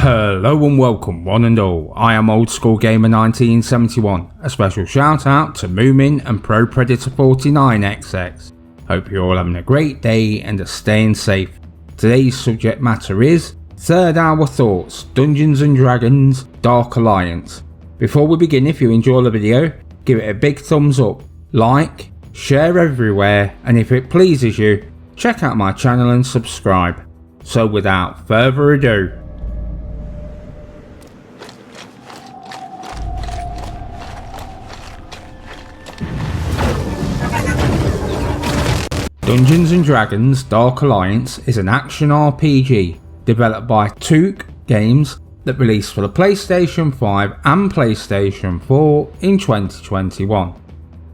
Hello and welcome one and all, I am Old School Gamer 1971, a special shout out to Moomin and Pro Predator 49XX. Hope you're all having a great day and are staying safe. Today's subject matter is Third Hour Thoughts, Dungeons & Dragons Dark Alliance. Before we begin, if you enjoy the video, give it a big thumbs up, like, share everywhere, and if it pleases you, check out my channel and subscribe. So without further ado, Dungeons & Dragons Dark Alliance is an action RPG developed by Took Games that released for the PlayStation 5 and PlayStation 4 in 2021.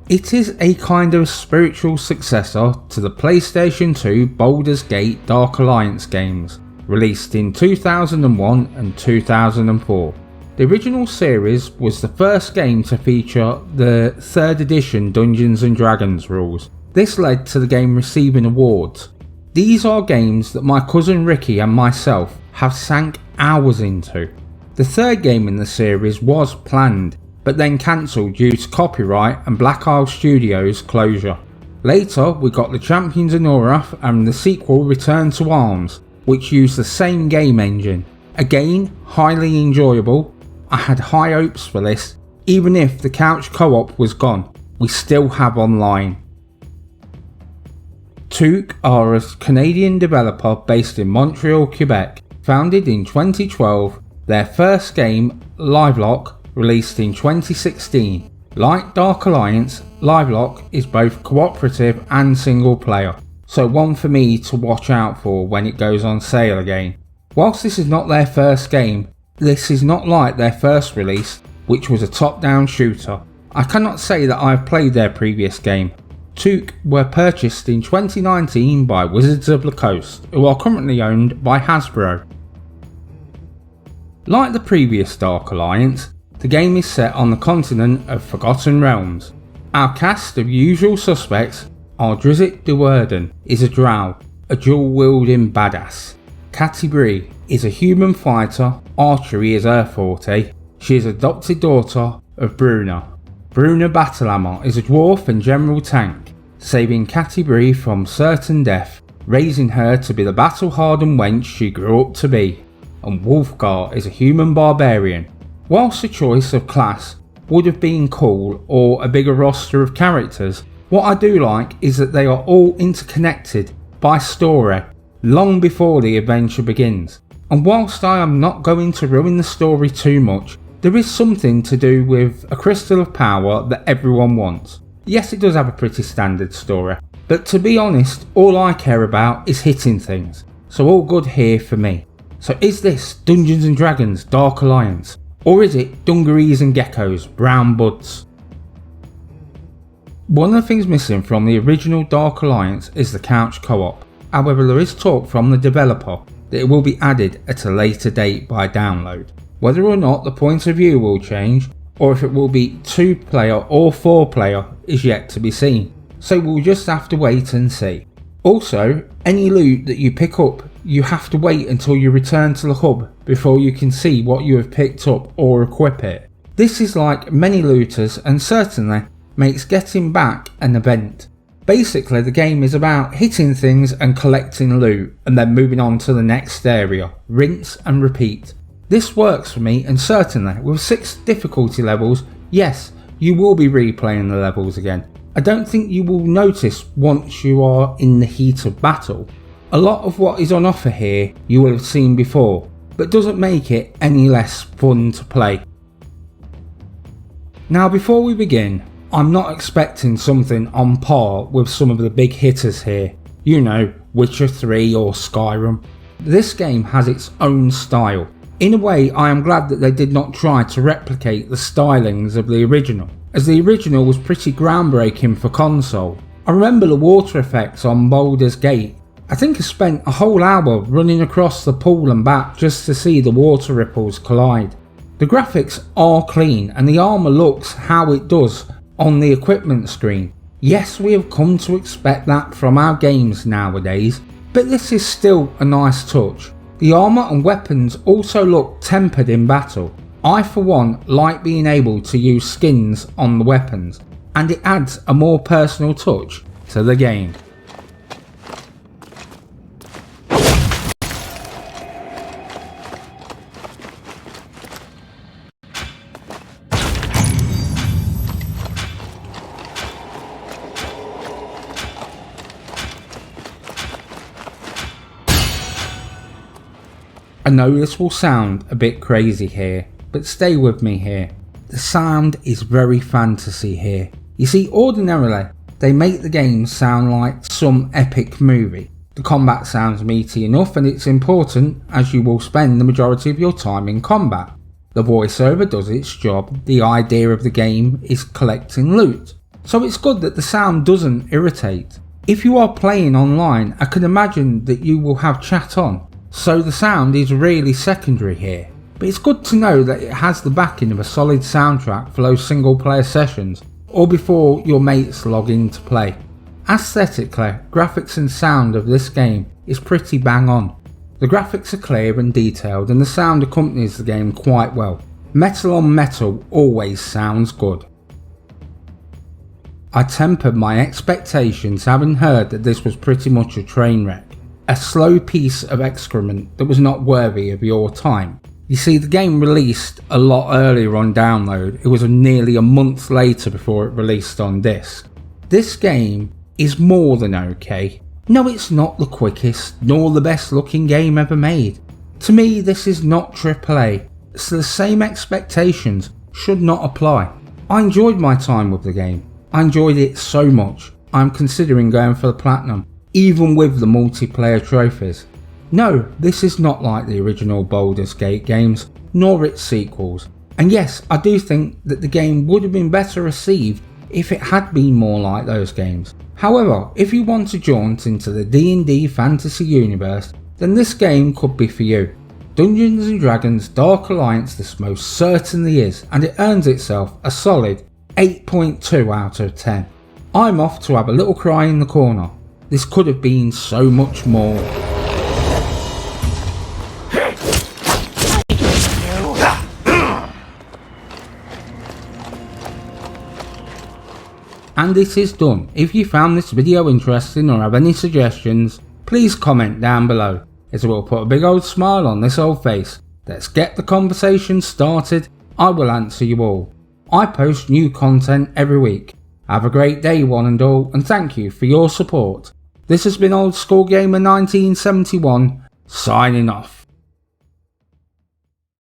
It is a kind of spiritual successor to the PlayStation 2 Baldur's Gate Dark Alliance games, released in 2001 and 2004. The original series was the first game to feature the 3rd edition Dungeons & Dragons rules. This led to the game receiving awards. These are games that my cousin Ricky and myself have sank hours into. The third game in the series was planned, but then cancelled due to copyright and Black Isle Studios closure. Later we got the Champions of Norath and the sequel Return to Arms, which used the same game engine. Again, highly enjoyable. I had high hopes for this. Even if the couch co-op was gone, we still have online. Took are a Canadian developer based in Montreal, Quebec. Founded in 2012, their first game, Livelock, released in 2016. Like Dark Alliance, Livelock is both cooperative and single player, so one for me to watch out for when it goes on sale again. Whilst this is not their first game, this is not like their first release, which was a top-down shooter. I cannot say that I have played their previous game. Took were purchased in 2019 by Wizards of the Coast, who are currently owned by Hasbro. Like the previous Dark Alliance, the game is set on the continent of Forgotten Realms. Our cast of usual suspects are Drizzt Do'Urden is a drow, a dual-wielding badass. Catti Brie is a human fighter, archery is her forte. She is adopted daughter of Bruna. Bruna Battlehammer is a dwarf and general tank, saving Catti Brie from certain death, raising her to be the battle-hardened wench she grew up to be. And Wulfgar is a human barbarian. Whilst the choice of class would have been cool or a bigger roster of characters, what I do like is that they are all interconnected by story long before the adventure begins. And whilst I am not going to ruin the story too much, there is something to do with a crystal of power that everyone wants. Yes, it does have a pretty standard story, but to be honest, all I care about is hitting things. So all good here for me. So is this Dungeons & Dragons Dark Alliance? Or is it Dungarees and Geckos, Brown Buds? One of the things missing from the original Dark Alliance is the couch co-op. However, there is talk from the developer that it will be added at a later date by download. Whether or not the point of view will change, or if it will be 2-player or 4-player is yet to be seen, so we'll just have to wait and see. Also, any loot that you pick up, you have to wait until you return to the hub before you can see what you have picked up or equip it. This is like many looters and certainly makes getting back an event. Basically, the game is about hitting things and collecting loot and then moving on to the next area, rinse and repeat. This works for me, and certainly with 6 difficulty levels, yes, you will be replaying the levels again. I don't think you will notice once you are in the heat of battle. A lot of what is on offer here you will have seen before, but doesn't make it any less fun to play. Now before we begin, I'm not expecting something on par with some of the big hitters here. You know, Witcher 3 or Skyrim. This game has its own style. In a way, I am glad that they did not try to replicate the stylings of the original, as the original was pretty groundbreaking for console. I remember the water effects on Baldur's Gate. I think I spent a whole hour running across the pool and back just to see the water ripples collide. The graphics are clean and the armour looks how it does on the equipment screen. Yes, we have come to expect that from our games nowadays, but this is still a nice touch. The armour and weapons also look tempered in battle. I for one like being able to use skins on the weapons, and it adds a more personal touch to the game. I know this will sound a bit crazy here, but stay with me here. The sound is very fantasy here. You see, ordinarily, they make the game sound like some epic movie. The combat sounds meaty enough, and it's important as you will spend the majority of your time in combat. The voiceover does its job. The idea of the game is collecting loot, so it's good that the sound doesn't irritate. If you are playing online, I can imagine that you will have chat on, so the sound is really secondary here. But it's good to know that it has the backing of a solid soundtrack for those single player sessions or before your mates log in to play. Aesthetically, graphics and sound of this game is pretty bang on. The graphics are clear and detailed, and the sound accompanies the game quite well. Metal on metal always sounds good. I tempered my expectations having heard that this was pretty much a train wreck. A slow piece of excrement that was not worthy of your time. You see, the game released a lot earlier on download. It was nearly a month later before it released on disc. This game is more than okay. No, it's not the quickest nor the best looking game ever made. To me, this is not AAA, so the same expectations should not apply. I enjoyed my time with the game. I enjoyed it so much, I'm considering going for the platinum, even with the multiplayer trophies. No, this is not like the original Baldur's Gate games, nor its sequels. And yes, I do think that the game would have been better received if it had been more like those games. However, if you want to jaunt into the D&D fantasy universe, then this game could be for you. Dungeons & Dragons Dark Alliance this most certainly is, and it earns itself a solid 8.2 out of 10. I'm off to have a little cry in the corner. This could have been so much more. And it is done. If you found this video interesting or have any suggestions, please comment down below, as it will put a big old smile on this old face. Let's get the conversation started. I will answer you all. I post new content every week. Have a great day one and all, and thank you for your support. This has been Old School Gamer 1971, signing off.